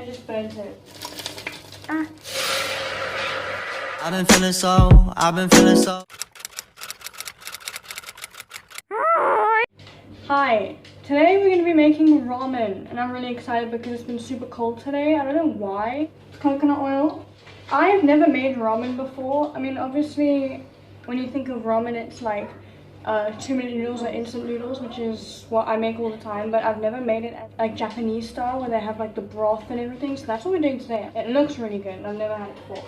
I just burnt it. I've been feeling so. Hi, today we're going to be making ramen and I'm really excited because it's been super cold today. I don't know why. Coconut oil. I've never made ramen before. I mean, obviously when you think of ramen it's like 2-minute noodles or instant noodles, which is what I make all the time, but I've never made it like Japanese style where they have like the broth and everything, so that's what we're doing today. It looks really good. I've never had it before.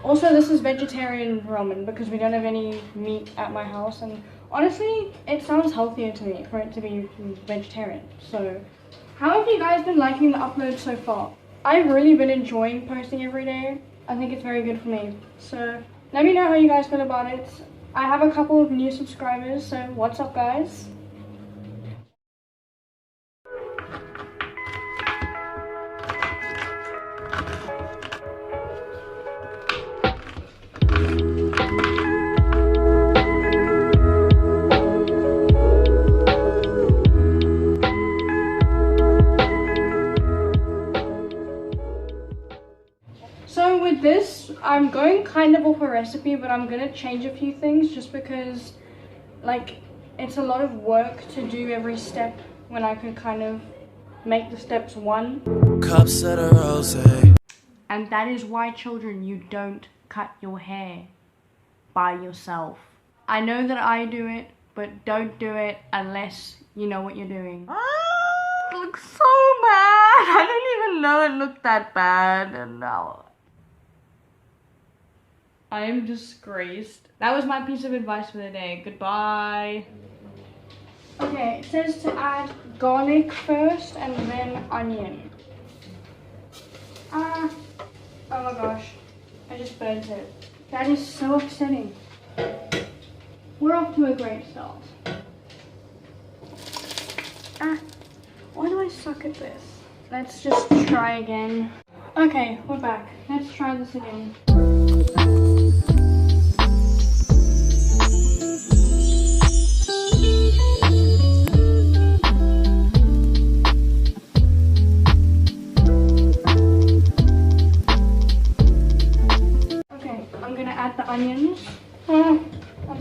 Also, this is vegetarian ramen because we don't have any meat at my house, and honestly, it sounds healthier to me for it to be vegetarian. So, how have you guys been liking the upload so far? I've really been enjoying posting every day. I think it's very good for me. So, let me know how you guys feel about it. I have a couple of new subscribers, so what's up, guys? So with this, I'm going kind of off a recipe, but I'm gonna change a few things just because, like, it's a lot of work to do every step when I could kind of make the steps one. Cups of the rose. And that is why, children, you don't cut your hair by yourself. I know that I do it, but don't do it unless you know what you're doing. It looks so bad. I didn't even know it looked that bad, and now I am disgraced. That was my piece of advice for the day. Goodbye. Okay, it says to add garlic first and then onion. Oh my gosh, I just burnt it. That is so upsetting. We're off to a great start. Why do I suck at this? Let's just try again. Okay, we're back. Let's try this again. Add the onions. I'm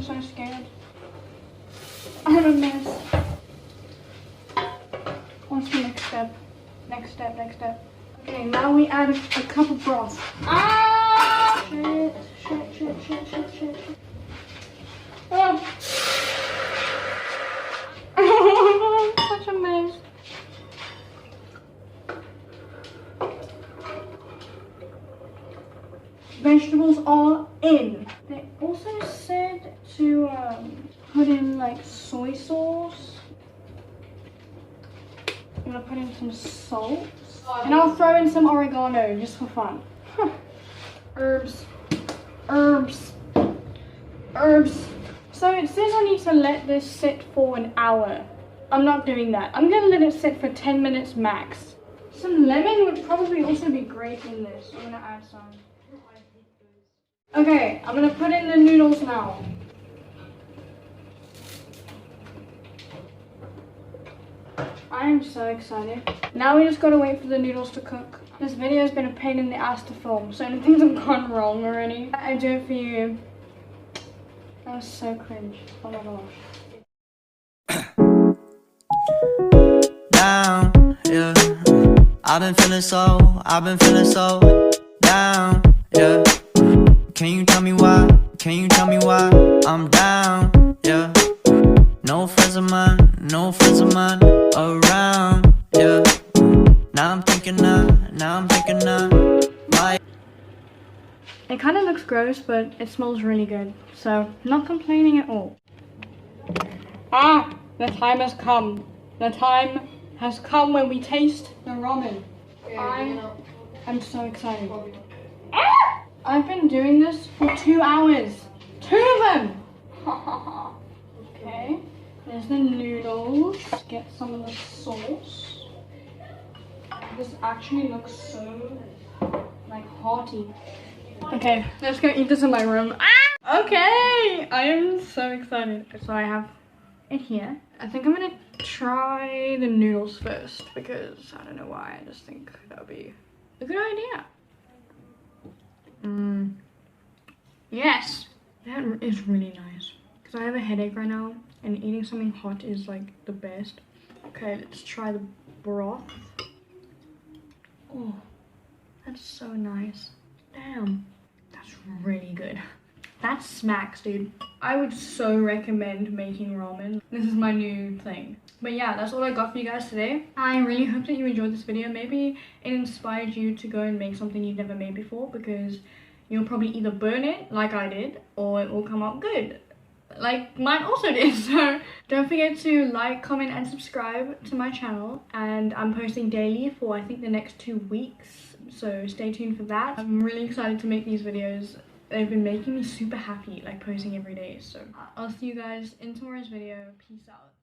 so scared. I'm a mess. What's the next step? Next step. Okay, now we add a cup of broth. Shit. Oh. Such a mess. Vegetables are in. They also said to put in like soy sauce. I'm gonna put in some salt. And I'll throw in some oregano just for fun. Herbs. So it says I need to let this sit for an hour. I'm not doing that. I'm gonna let it sit for 10 minutes max. Some lemon would probably also be great in this. I'm gonna add some. Okay, I'm gonna put in the noodles now. I am so excited. Now we just gotta wait for the noodles to cook. This video has been a pain in the ass to film, so many things have gone wrong already. I do it for you. That was so cringe. Oh my gosh. Down, yeah. I've been feeling so down, yeah. Can you tell me why? I'm down, yeah. No friends of mine around, yeah. Now I'm thinking why? It kind of looks gross, but it smells really good. So, not complaining at all. The time has come. The time has come when we taste the ramen. I'm so excited. I've been doing this for 2 hours. 2 of them! Okay, there's the noodles. Get some of the sauce. This actually looks so, like, hearty. Okay, let's go eat this in my room. Okay, I am so excited. So I have it here. I think I'm gonna try the noodles first because I don't know why. I just think that would be a good idea. Yes, that is really nice. Because I have a headache right now and eating something hot is like the best. Okay, let's try the broth. Oh, that's so nice. Damn, that's really good. That smacks, dude. I would so recommend making ramen. This is my new thing. But yeah, that's all I got for you guys today. I really hope that you enjoyed this video. Maybe it inspired you to go and make something you've never made before, because you'll probably either burn it like I did, or it will come out good like mine also did. So don't forget to like, comment and subscribe to my channel, and I'm posting daily for I think the next 2 weeks, so stay tuned for that. I'm really excited to make these videos. They've been making me super happy, like posting every day. So I'll see you guys in tomorrow's video. Peace out.